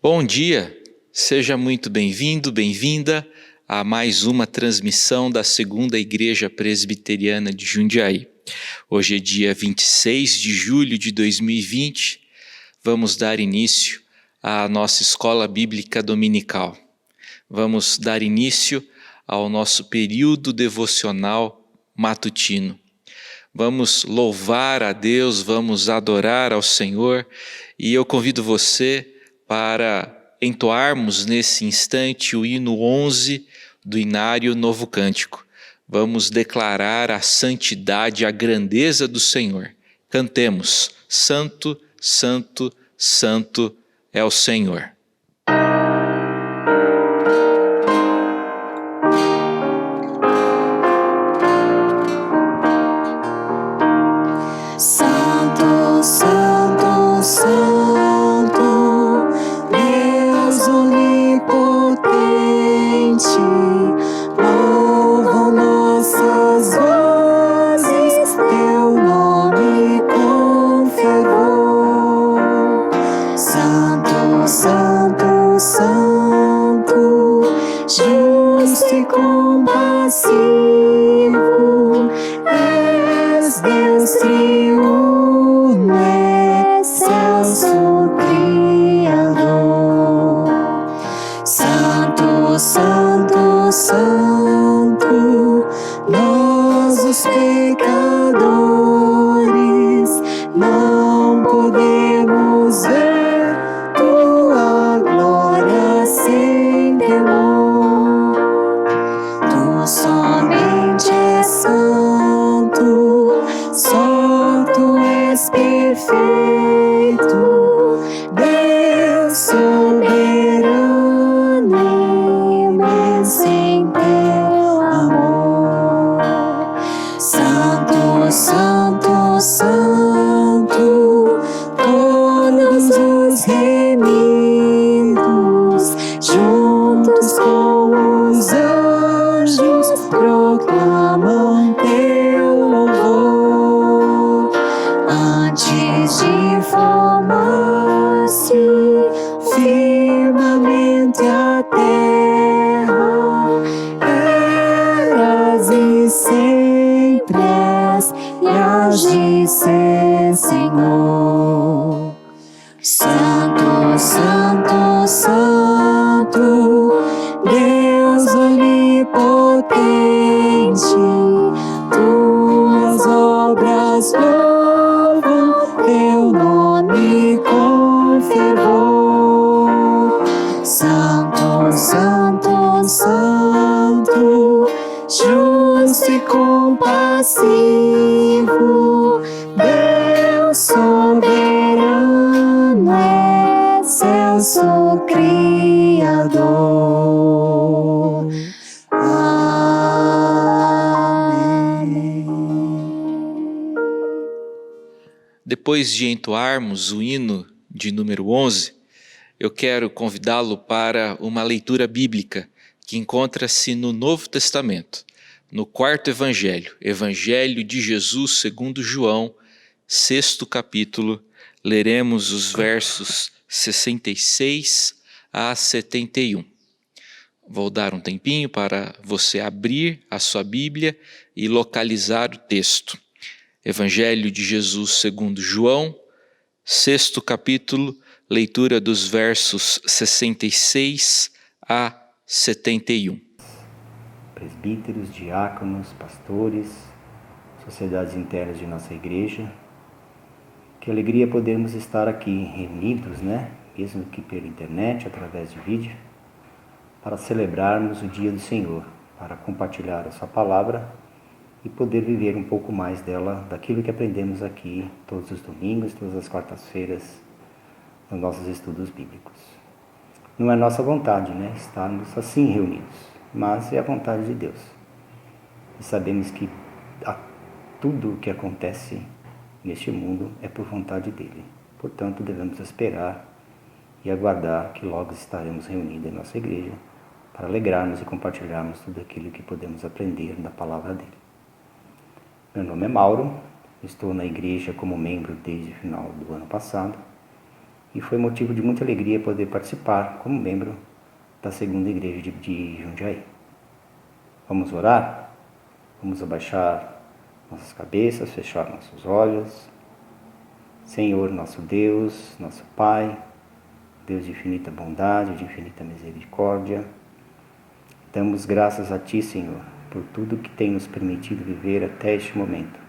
Bom dia, seja muito bem-vindo, bem-vinda a mais uma transmissão da Segunda Igreja Presbiteriana de Jundiaí. Hoje é dia 26 de julho de 2020, vamos dar início à nossa Escola Bíblica Dominical. Vamos dar início ao nosso período devocional matutino. Vamos louvar a Deus, vamos adorar ao Senhor e eu convido você para entoarmos nesse instante o hino 11 do Inário Novo Cântico. Vamos declarar a santidade, a grandeza do Senhor. Cantemos: Santo, Santo, Santo é o Senhor. Santo, Santo, Santo, Deus onipotente, louvam nossas vozes, teu nome com fervor. Santo, Santo, Santo, justo e compassivo, és Deus triuno, excelso Criador. Santo, Santo, Santo, nós os pecadores não podemos ver tua glória sem temor. Tu somente és santo, só tu és perfeito, Deus soberano, imenso em teu amor. Santo, Santo, Santo, todos os remidos, juntos com os anjos, proclamam teu louvor. Antes de formar-se firmamente a terra, eras e sempre és, e hás de ser, Senhor. Santo, Santo, Santo, Deus onipotente, tuas obras louvam, teu nome com fervor. Santo, Santo, Santo, justo e compassivo, Deus soberano, excelso Criador. Amém. Depois de entoarmos o hino de número 11, eu quero convidá-lo para uma leitura bíblica que encontra-se no Novo Testamento, no quarto Evangelho, Evangelho de Jesus segundo João, 6º capítulo. Leremos os versos 66 a 71. Vou dar um tempinho para você abrir a sua Bíblia e localizar o texto. Evangelho de Jesus segundo João, 6º capítulo, leitura dos versos 66 a 71. Presbíteros, diáconos, pastores, sociedades internas de nossa igreja, que alegria podermos estar aqui reunidos, mesmo que pela internet, através de vídeo, para celebrarmos o dia do Senhor, para compartilhar a sua palavra e poder viver um pouco mais dela, daquilo que aprendemos aqui todos os domingos, todas as quartas-feiras, nos nossos estudos bíblicos. Não é nossa vontade, estarmos assim reunidos, mas é a vontade de Deus. E sabemos que tudo o que acontece neste mundo é por vontade dele. Portanto, devemos esperar e aguardar que logo estaremos reunidos em nossa igreja para alegrarmos e compartilharmos tudo aquilo que podemos aprender da palavra dele. Meu nome é Mauro, estou na igreja como membro desde o final do ano passado e foi motivo de muita alegria poder participar como membro da segunda igreja de Jundiaí. Vamos orar? Vamos abaixar nossas cabeças, fechar nossos olhos. Senhor, nosso Deus, nosso Pai, Deus de infinita bondade, de infinita misericórdia, damos graças a Ti, Senhor, por tudo que tem nos permitido viver até este momento.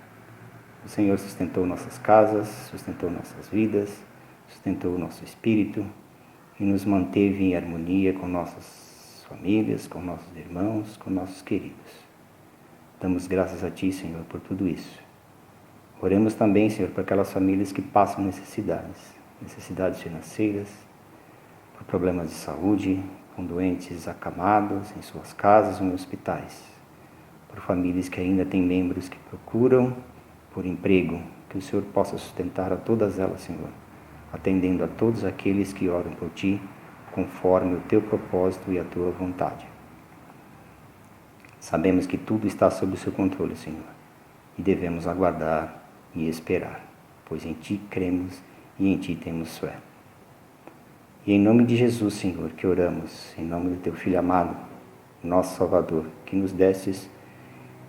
O Senhor sustentou nossas casas, sustentou nossas vidas, sustentou o nosso espírito e nos manteve em harmonia com nossas famílias, com nossos irmãos, com nossos queridos. Damos graças a Ti, Senhor, por tudo isso. Oremos também, Senhor, por aquelas famílias que passam necessidades financeiras, por problemas de saúde, com doentes acamados em suas casas ou em hospitais, por famílias que ainda têm membros que procuram por emprego, que o Senhor possa sustentar a todas elas, Senhor, atendendo a todos aqueles que oram por Ti, conforme o Teu propósito e a Tua vontade. Sabemos que tudo está sob o Seu controle, Senhor, e devemos aguardar e esperar, pois em Ti cremos e em Ti temos fé. E em nome de Jesus, Senhor, que oramos, em nome do Teu Filho amado, nosso Salvador, que nos destes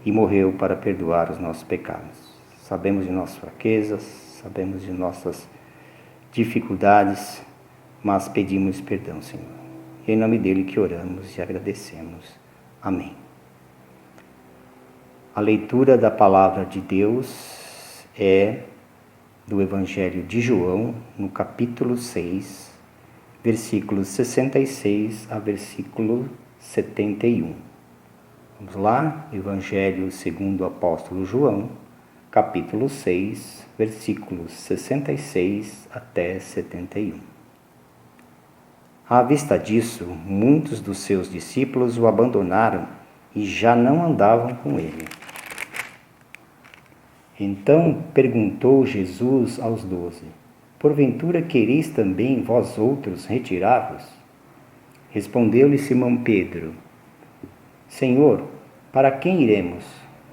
e morreu para perdoar os nossos pecados. Sabemos de nossas fraquezas, sabemos de nossas dificuldades, mas pedimos perdão, Senhor. E em nome dele que oramos e agradecemos. Amém. A leitura da palavra de Deus é do Evangelho de João, no capítulo 6, versículos 66 a versículo 71. Vamos lá, Evangelho segundo o apóstolo João, capítulo 6, versículos 66 até 71. À vista disso, muitos dos seus discípulos o abandonaram e já não andavam com ele. Então perguntou Jesus aos 12: Porventura quereis também vós outros retirar-vos? Respondeu-lhe Simão Pedro: Senhor, para quem iremos?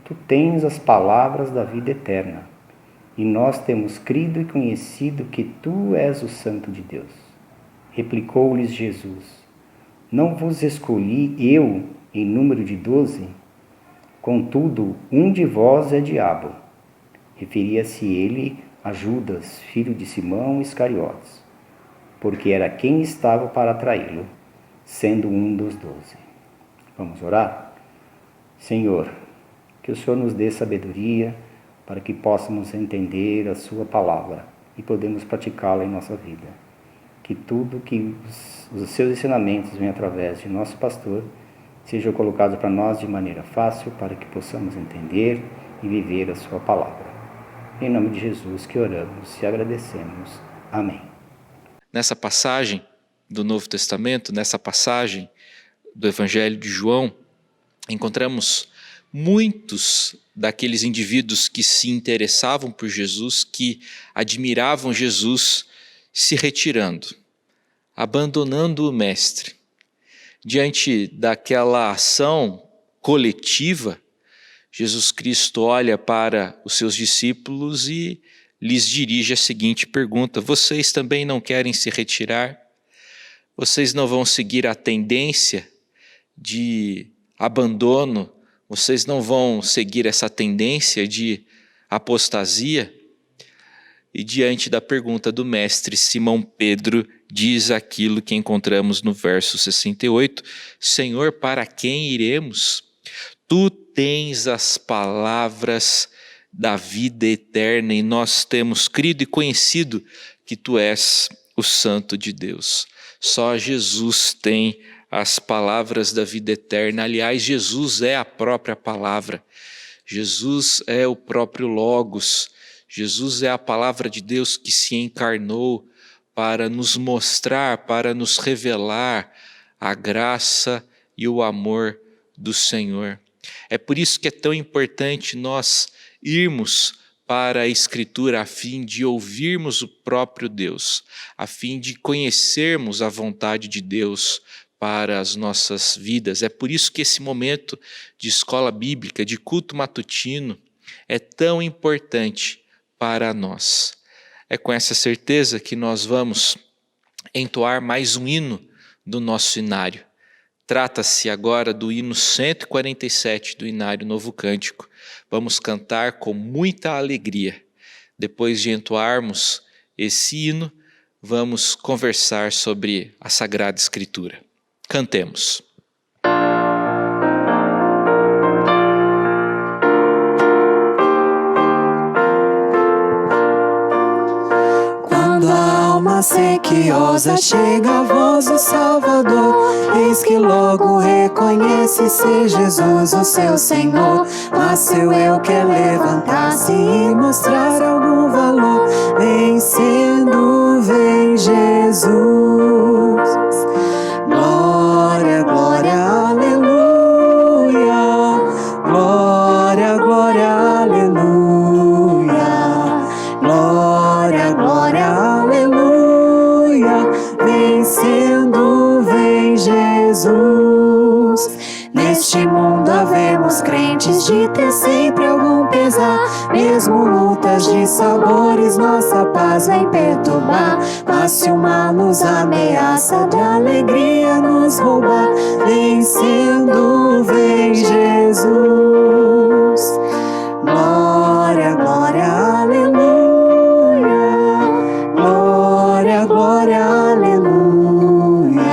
Tu tens as palavras da vida eterna, e nós temos crido e conhecido que Tu és o Santo de Deus. Replicou-lhes Jesus: Não vos escolhi eu em número de 12? Contudo, um de vós é diabo. Referia-se ele a Judas, filho de Simão Iscariotes, porque era quem estava para traí-lo, sendo um dos 12. Vamos orar? Senhor, que o Senhor nos dê sabedoria para que possamos entender a Sua palavra e podemos praticá-la em nossa vida. Que tudo que os Seus ensinamentos venham através de nosso pastor sejam colocados para nós de maneira fácil para que possamos entender e viver a Sua palavra. Em nome de Jesus que oramos e agradecemos. Amém. Nessa passagem do Novo Testamento, nessa passagem do Evangelho de João, encontramos muitos daqueles indivíduos que se interessavam por Jesus, que admiravam Jesus, se retirando, abandonando o Mestre. Diante daquela ação coletiva, Jesus Cristo olha para os seus discípulos e lhes dirige a seguinte pergunta: vocês também não querem se retirar? Vocês não vão seguir a tendência de abandono? Vocês não vão seguir essa tendência de apostasia? E diante da pergunta do mestre, Simão Pedro diz aquilo que encontramos no verso 68, Senhor, para quem iremos? Tu tens as palavras da vida eterna e nós temos crido e conhecido que Tu és o Santo de Deus. Só Jesus tem as palavras da vida eterna. Aliás, Jesus é a própria palavra. Jesus é o próprio Logos. Jesus é a palavra de Deus que se encarnou para nos mostrar, para nos revelar a graça e o amor do Senhor. É por isso que é tão importante nós irmos para a Escritura a fim de ouvirmos o próprio Deus, a fim de conhecermos a vontade de Deus para as nossas vidas. É por isso que esse momento de escola bíblica, de culto matutino, é tão importante para nós. É com essa certeza que nós vamos entoar mais um hino do nosso inário. Trata-se agora do hino 147 do Inário Novo Cântico. Vamos cantar com muita alegria. Depois de entoarmos esse hino, vamos conversar sobre a Sagrada Escritura. Cantemos. Quando a alma sequiosa chega a voz do Salvador, eis que logo reconhece ser Jesus o seu Senhor. Mas seu eu quer levantar-se e mostrar algum valor, vencendo vem Jesus. Glória, glória, aleluia. Glória, glória, aleluia. Glória, glória, aleluia. Vencendo vem Jesus. Neste mundo havemos crentes de ter sempre algum pesar, mesmo lutas de sabores nossa paz vem perturbar. Mas se o mal nos ameaça, de alegria nos roubar, vencendo vem Jesus. Glória, glória, aleluia. Glória, glória, aleluia.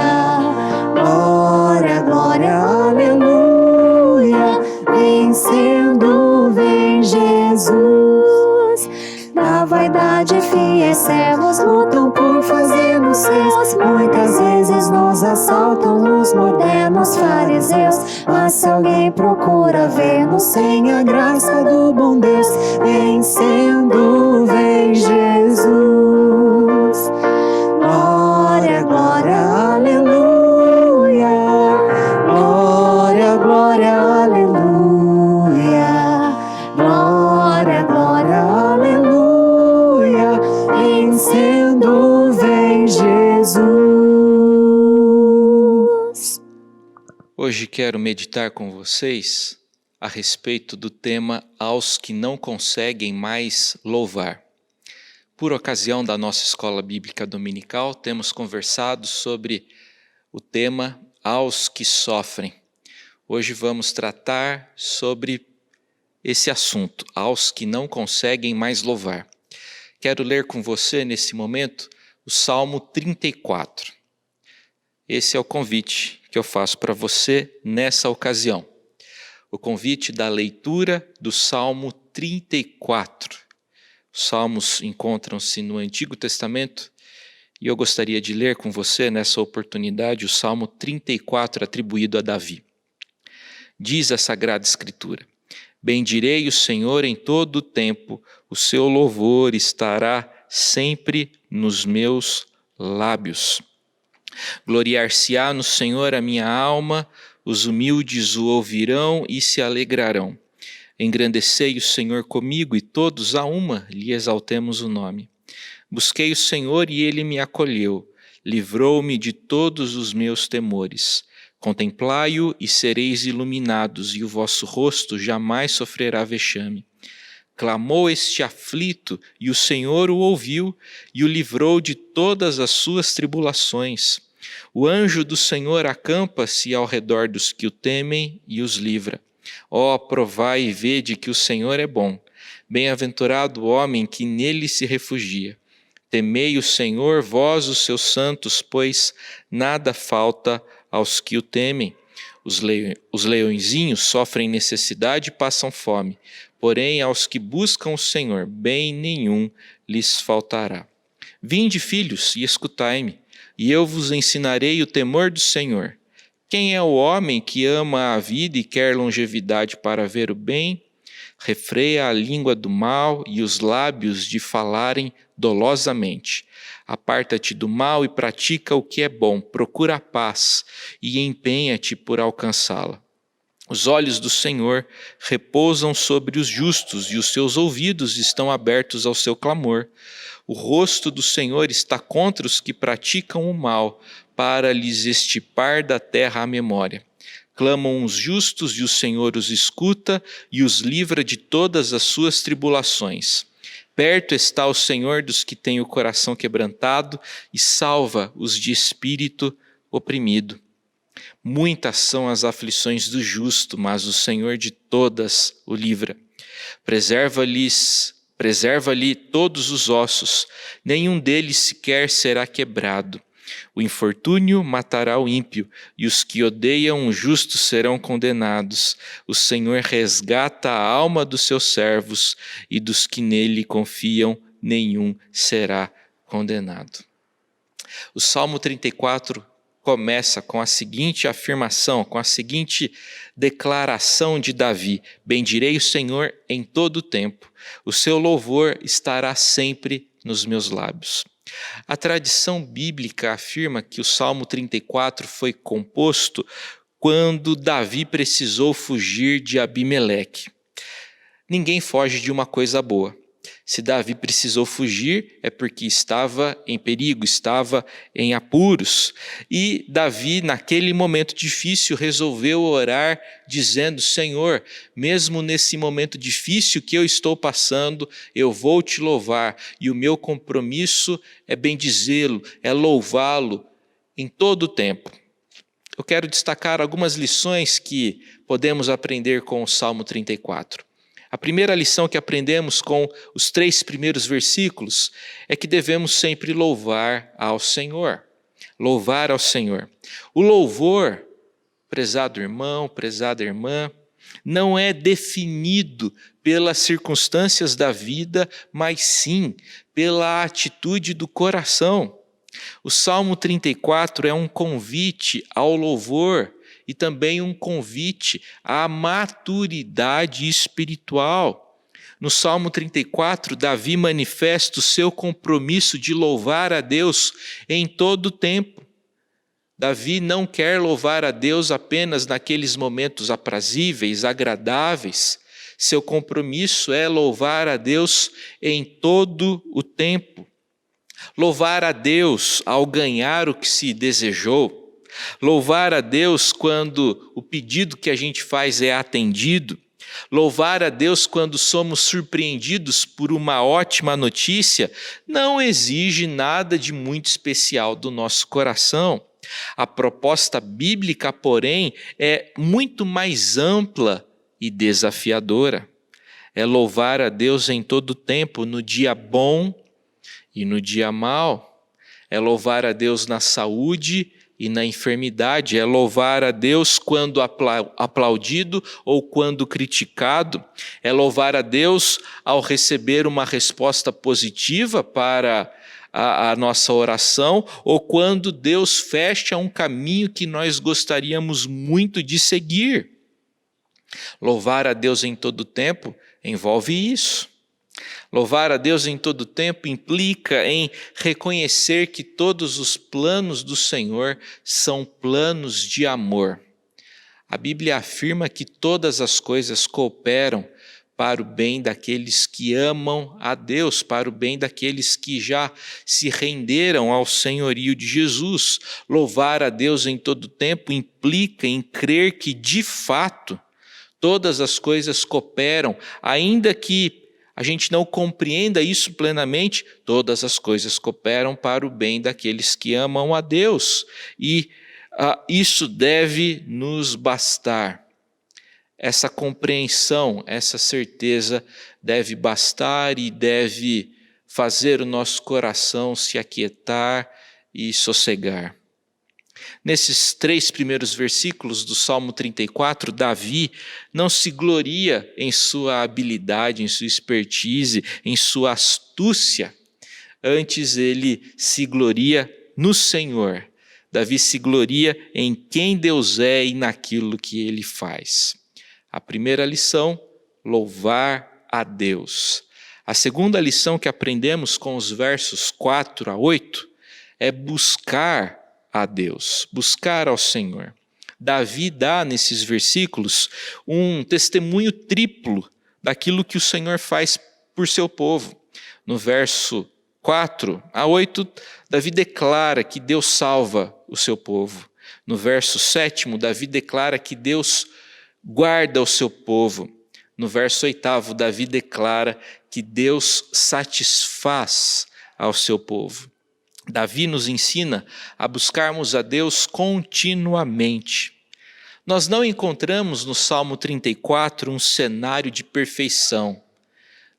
Glória, glória, aleluia. Vencendo vem Jesus. Na vaidade fiéis servos lutam por fazer-nos seus. Muitas vezes nos assaltam os modernos fariseus. Mas se alguém procura ver-nos sem a graça do bom Deus, vencendo vem Jesus. Glória, glória, aleluia. Glória, glória, aleluia. Glória, glória, aleluia. Vencendo vem Jesus. Hoje quero meditar com vocês a respeito do tema Aos que não conseguem mais louvar. Por ocasião da nossa escola bíblica dominical, temos conversado sobre o tema Aos que sofrem. Hoje vamos tratar sobre esse assunto, aos que não conseguem mais louvar. Quero ler com você nesse momento o Salmo 34. Esse é o convite que eu faço para você nessa ocasião. O convite da leitura do Salmo 34. Os salmos encontram-se no Antigo Testamento e eu gostaria de ler com você nessa oportunidade o Salmo 34 atribuído a Davi. Diz a Sagrada Escritura: bendirei o Senhor em todo o tempo, o seu louvor estará sempre nos meus lábios. Gloriar-se-á no Senhor a minha alma, os humildes o ouvirão e se alegrarão. Engrandecei o Senhor comigo e todos a uma lhe exaltemos o nome. Busquei o Senhor e ele me acolheu, livrou-me de todos os meus temores. Contemplai-o e sereis iluminados, e o vosso rosto jamais sofrerá vexame. Clamou este aflito, e o Senhor o ouviu, e o livrou de todas as suas tribulações. O anjo do Senhor acampa-se ao redor dos que o temem e os livra. Ó, provai e vede que o Senhor é bom. Bem-aventurado o homem que nele se refugia. Temei o Senhor, vós os seus santos, pois nada falta aos que o temem. Os leõezinhos sofrem necessidade e passam fome, porém aos que buscam o Senhor, bem nenhum lhes faltará. Vinde, filhos, e escutai-me, e eu vos ensinarei o temor do Senhor. Quem é o homem que ama a vida e quer longevidade para ver o bem? Refreia a língua do mal e os lábios de falarem dolosamente. Aparta-te do mal e pratica o que é bom, procura a paz e empenha-te por alcançá-la. Os olhos do Senhor repousam sobre os justos e os seus ouvidos estão abertos ao seu clamor. O rosto do Senhor está contra os que praticam o mal, para lhes extirpar da terra a memória. Clamam os justos e o Senhor os escuta e os livra de todas as suas tribulações. Perto está o Senhor dos que têm o coração quebrantado e salva os de espírito oprimido. Muitas são as aflições do justo, mas o Senhor de todas o livra. Preserva-lhe todos os ossos, nenhum deles sequer será quebrado. O infortúnio matará o ímpio, e os que odeiam o justo serão condenados. O Senhor resgata a alma dos seus servos, e dos que nele confiam, nenhum será condenado. O Salmo 34 começa com a seguinte afirmação, com a seguinte declaração de Davi: bendirei o Senhor em todo o tempo, o seu louvor estará sempre nos meus lábios. A tradição bíblica afirma que o Salmo 34 foi composto quando Davi precisou fugir de Abimeleque. Ninguém foge de uma coisa boa. Se Davi precisou fugir, é porque estava em perigo, estava em apuros. E Davi, naquele momento difícil, resolveu orar, dizendo: Senhor, mesmo nesse momento difícil que eu estou passando, eu vou te louvar. E o meu compromisso é bendizê-lo, é louvá-lo em todo o tempo. Eu quero destacar algumas lições que podemos aprender com o Salmo 34. A primeira lição que aprendemos com os 3 primeiros versículos é que devemos sempre louvar ao Senhor. Louvar ao Senhor. O louvor, prezado irmão, prezada irmã, não é definido pelas circunstâncias da vida, mas sim pela atitude do coração. O Salmo 34 é um convite ao louvor, e também um convite à maturidade espiritual. No Salmo 34, Davi manifesta o seu compromisso de louvar a Deus em todo o tempo. Davi não quer louvar a Deus apenas naqueles momentos aprazíveis, agradáveis. Seu compromisso é louvar a Deus em todo o tempo. Louvar a Deus ao ganhar o que se desejou. Louvar a Deus quando o pedido que a gente faz é atendido. Louvar a Deus quando somos surpreendidos por uma ótima notícia não exige nada de muito especial do nosso coração. A proposta bíblica, porém, é muito mais ampla e desafiadora. É louvar a Deus em todo o tempo, no dia bom e no dia mau. É louvar a Deus na saúde e na enfermidade. É louvar a Deus quando aplaudido ou quando criticado. É louvar a Deus ao receber uma resposta positiva para a nossa oração, ou quando Deus fecha um caminho que nós gostaríamos muito de seguir. Louvar a Deus em todo tempo envolve isso. Louvar a Deus em todo tempo implica em reconhecer que todos os planos do Senhor são planos de amor. A Bíblia afirma que todas as coisas cooperam para o bem daqueles que amam a Deus, para o bem daqueles que já se renderam ao senhorio de Jesus. Louvar a Deus em todo tempo implica em crer que, de fato, todas as coisas cooperam, ainda que a gente não compreenda isso plenamente, todas as coisas cooperam para o bem daqueles que amam a Deus. E isso deve nos bastar. Essa compreensão, essa certeza deve bastar e deve fazer o nosso coração se aquietar e sossegar. Nesses 3 primeiros versículos do Salmo 34, Davi não se gloria em sua habilidade, em sua expertise, em sua astúcia. Antes ele se gloria no Senhor. Davi se gloria em quem Deus é e naquilo que ele faz. A primeira lição, louvar a Deus. A segunda lição que aprendemos com os versos 4 a 8 é buscar a Deus, buscar ao Senhor. Davi dá nesses versículos um testemunho triplo daquilo que o Senhor faz por seu povo. No verso 4 a 8, Davi declara que Deus salva o seu povo. No verso 7, Davi declara que Deus guarda o seu povo. No verso 8, Davi declara que Deus satisfaz ao seu povo. Davi nos ensina a buscarmos a Deus continuamente. Nós não encontramos no Salmo 34 um cenário de perfeição.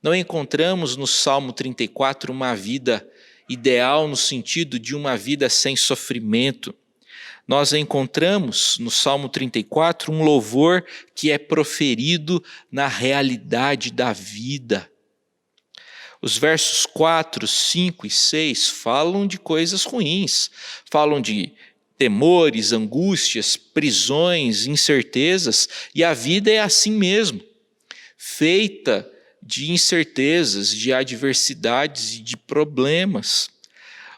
Não encontramos no Salmo 34 uma vida ideal no sentido de uma vida sem sofrimento. Nós encontramos no Salmo 34 um louvor que é proferido na realidade da vida. Os versos 4, 5 e 6 falam de coisas ruins, falam de temores, angústias, prisões, incertezas, e a vida é assim mesmo, feita de incertezas, de adversidades e de problemas.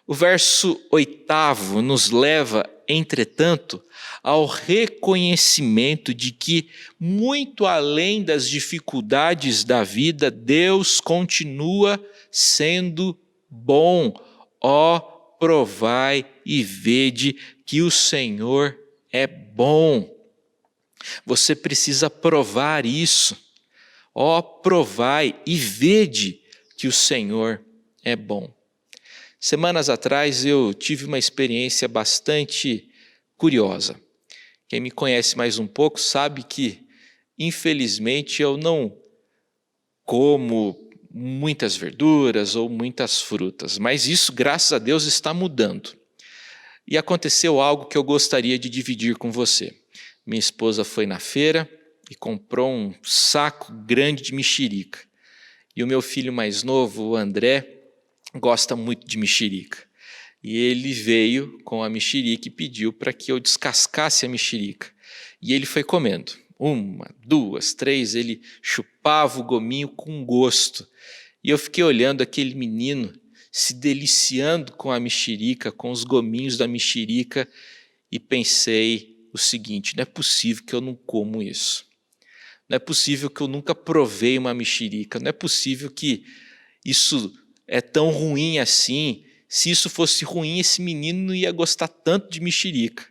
O verso 8 nos leva, entretanto, ao reconhecimento de que, muito além das dificuldades da vida, Deus continua sendo bom. Ó, provai e vede que o Senhor é bom. Você precisa provar isso. Ó, provai e vede que o Senhor é bom. Semanas atrás eu tive uma experiência bastante curiosa. Quem me conhece mais um pouco sabe que, infelizmente, eu não como muitas verduras ou muitas frutas, mas isso, graças a Deus, está mudando. E aconteceu algo que eu gostaria de dividir com você. Minha esposa foi na feira e comprou um saco grande de mexerica. E o meu filho mais novo, o André, gosta muito de mexerica. E ele veio com a mexerica e pediu para que eu descascasse a mexerica. E ele foi comendo. 1, 2, 3, ele chupava o gominho com gosto. E eu fiquei olhando aquele menino se deliciando com a mexerica, com os gominhos da mexerica, e pensei o seguinte: não é possível que eu não como isso. Não é possível que eu nunca provei uma mexerica. Não é possível que isso é tão ruim assim. Se isso fosse ruim, esse menino não ia gostar tanto de mexerica.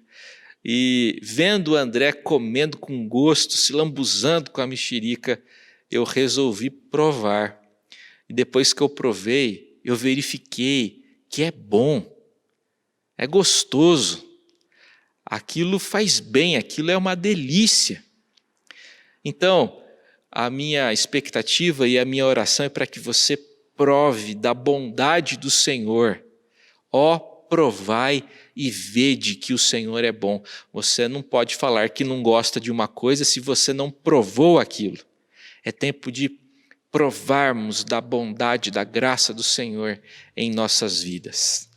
E vendo o André comendo com gosto, se lambuzando com a mexerica, eu resolvi provar. E depois que eu provei, eu verifiquei que é bom, é gostoso. Aquilo faz bem, aquilo é uma delícia. Então, a minha expectativa e a minha oração é para que você prove da bondade do Senhor. Ó, provai e vede que o Senhor é bom. Você não pode falar que não gosta de uma coisa se você não provou aquilo. É tempo de provarmos da bondade, da graça do Senhor em nossas vidas.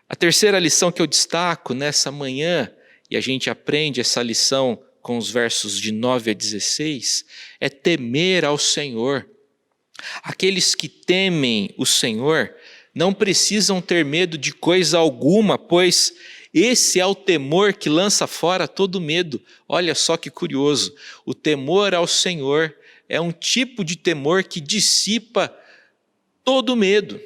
A terceira lição que eu destaco nessa manhã, e a gente aprende essa lição com os versos de 9 a 16, é temer ao Senhor. Aqueles que temem o Senhor não precisam ter medo de coisa alguma, pois esse é o temor que lança fora todo medo. Olha só que curioso, o temor ao Senhor é um tipo de temor que dissipa todo medo.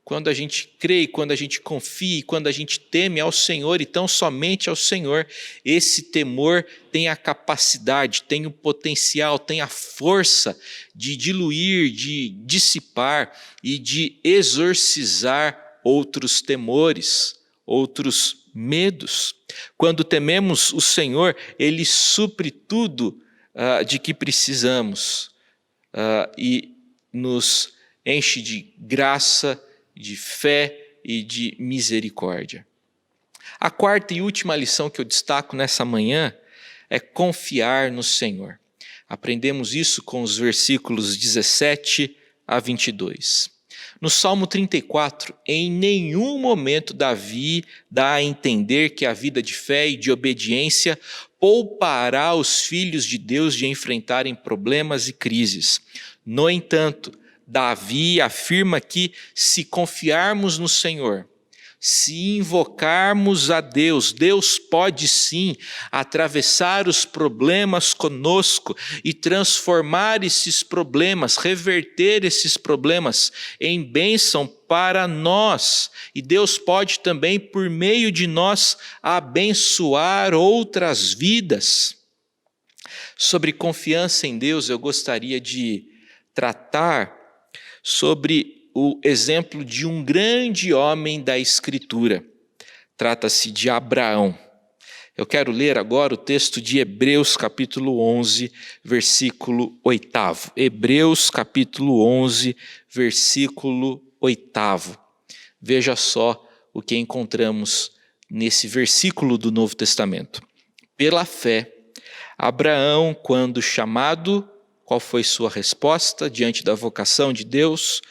Quando a gente crê, quando a gente confia, quando a gente teme ao Senhor e tão somente ao Senhor, esse temor tem a capacidade, tem o potencial, tem a força de diluir, de dissipar e de exorcizar outros temores, outros medos. Quando tememos o Senhor, Ele supre tudo de que precisamos e nos enche de graça, de fé e de misericórdia. A quarta e última lição que eu destaco nessa manhã é confiar no Senhor. Aprendemos isso com os versículos 17 a 22. No Salmo 34, em nenhum momento Davi dá a entender que a vida de fé e de obediência poupará os filhos de Deus de enfrentarem problemas e crises. No entanto, Davi afirma que, se confiarmos no Senhor, se invocarmos a Deus, Deus pode sim atravessar os problemas conosco e transformar esses problemas, reverter esses problemas em bênção para nós. E Deus pode também, por meio de nós, abençoar outras vidas. Sobre confiança em Deus, eu gostaria de tratar sobre o exemplo de um grande homem da Escritura. Trata-se de Abraão. Eu quero ler agora o texto de Hebreus capítulo 11, versículo 8. Hebreus capítulo 11, versículo 8. Veja só o que encontramos nesse versículo do Novo Testamento. Pela fé, Abraão, quando chamado, qual foi sua resposta diante da vocação de Deus?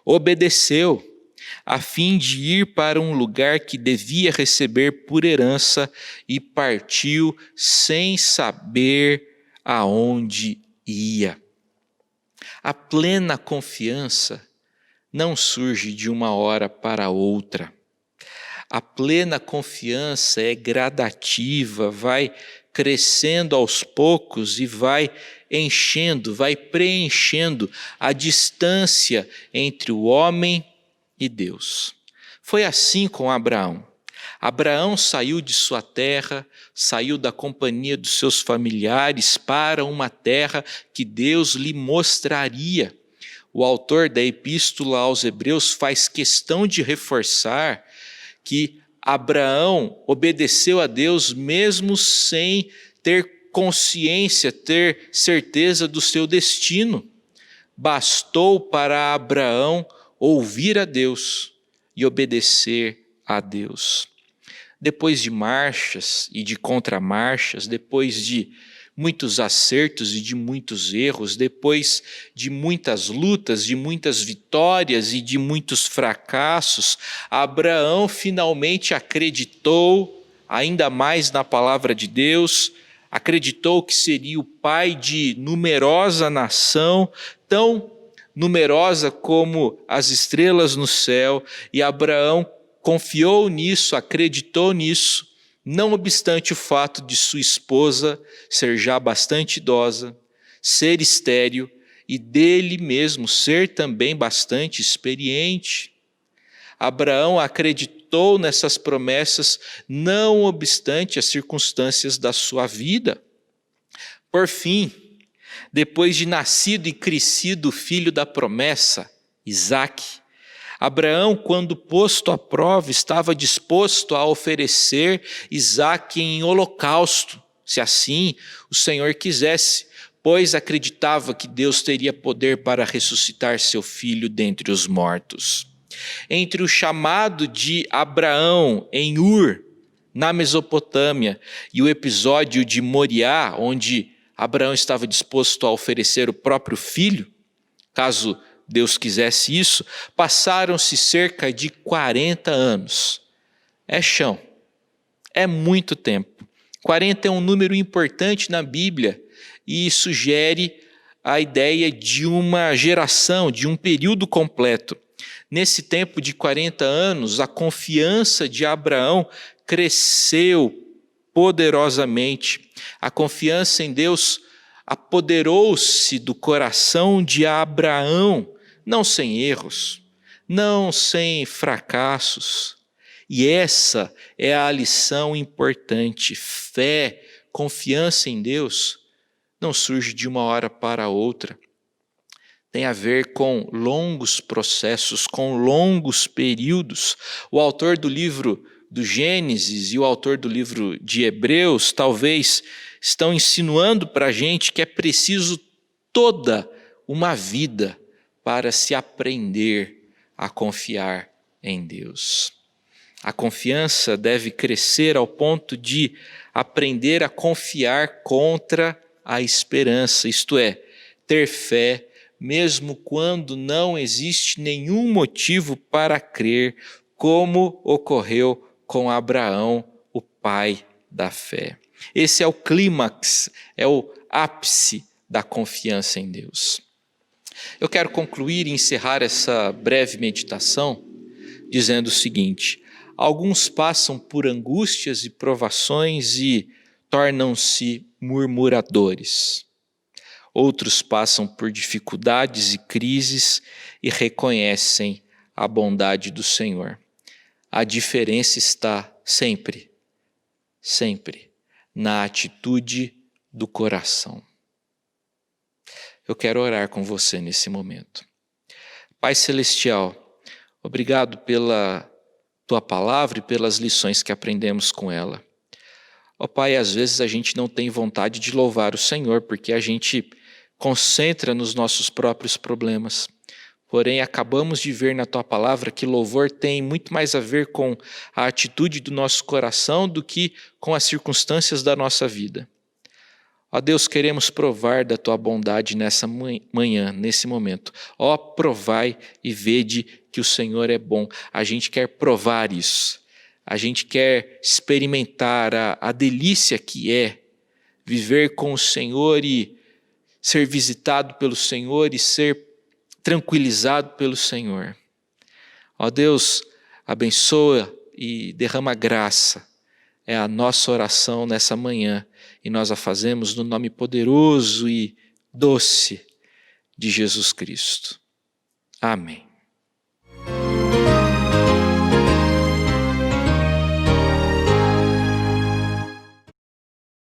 Obedeceu, a fim de ir para um lugar que devia receber por herança e partiu sem saber aonde ia. A plena confiança não surge de uma hora para outra. A plena confiança é gradativa, vai crescendo aos poucos e vai enchendo, vai preenchendo a distância entre o homem e Deus. Foi assim com Abraão. Abraão saiu de sua terra, saiu da companhia dos seus familiares para uma terra que Deus lhe mostraria. O autor da Epístola aos Hebreus faz questão de reforçar que Abraão obedeceu a Deus mesmo sem ter consciência, ter certeza do seu destino. Bastou para Abraão ouvir a Deus e obedecer a Deus. Depois de marchas e de contramarchas, depois de muitos acertos e de muitos erros, depois de muitas lutas, de muitas vitórias e de muitos fracassos, Abraão finalmente acreditou ainda mais na palavra de Deus, acreditou que seria o pai de numerosa nação, tão numerosa como as estrelas no céu, e Abraão confiou nisso, acreditou nisso, não obstante o fato de sua esposa ser já bastante idosa, ser estéril e dele mesmo ser também bastante experiente. Abraão acreditou nessas promessas, não obstante as circunstâncias da sua vida. Por fim, depois de nascido e crescido o filho da promessa, Isaque, Abraão, quando posto à prova, estava disposto a oferecer Isaque em holocausto, se assim o Senhor quisesse, pois acreditava que Deus teria poder para ressuscitar seu filho dentre os mortos. Entre o chamado de Abraão em Ur, na Mesopotâmia, e o episódio de Moriá, onde Abraão estava disposto a oferecer o próprio filho, caso Deus quisesse isso, passaram-se cerca de 40 anos. É chão, é muito tempo. 40 é um número importante na Bíblia e sugere a ideia de uma geração, de um período completo. Nesse tempo de 40 anos, a confiança de Abraão cresceu poderosamente. A confiança em Deus apoderou-se do coração de Abraão, não sem erros, não sem fracassos. E essa é a lição importante. Fé, confiança em Deus, não surge de uma hora para outra. Tem a ver com longos processos, com longos períodos. O autor do livro do Gênesis e o autor do livro de Hebreus talvez estão insinuando para a gente que é preciso toda uma vida para se aprender a confiar em Deus. A confiança deve crescer ao ponto de aprender a confiar contra a esperança, isto é, ter fé mesmo quando não existe nenhum motivo para crer, como ocorreu com Abraão, o pai da fé. Esse é o clímax, é o ápice da confiança em Deus. Eu quero concluir e encerrar essa breve meditação dizendo o seguinte: alguns passam por angústias e provações e tornam-se murmuradores. Outros passam por dificuldades e crises e reconhecem a bondade do Senhor. A diferença está sempre na atitude do coração. Eu quero orar com você nesse momento. Pai Celestial, obrigado pela Tua palavra e pelas lições que aprendemos com ela. Ó Pai, às vezes a gente não tem vontade de louvar o Senhor porque a gente concentra nos nossos próprios problemas. Porém, acabamos de ver na Tua palavra que louvor tem muito mais a ver com a atitude do nosso coração do que com as circunstâncias da nossa vida. Ó Deus, queremos provar da Tua bondade nessa manhã, nesse momento. Ó, provai e vede que o Senhor é bom. A gente quer provar isso. A gente quer experimentar a delícia que é viver com o Senhor e ser visitado pelo Senhor e ser tranquilizado pelo Senhor. Ó Deus, abençoa e derrama graça. É a nossa oração nessa manhã e nós a fazemos no nome poderoso e doce de Jesus Cristo. Amém.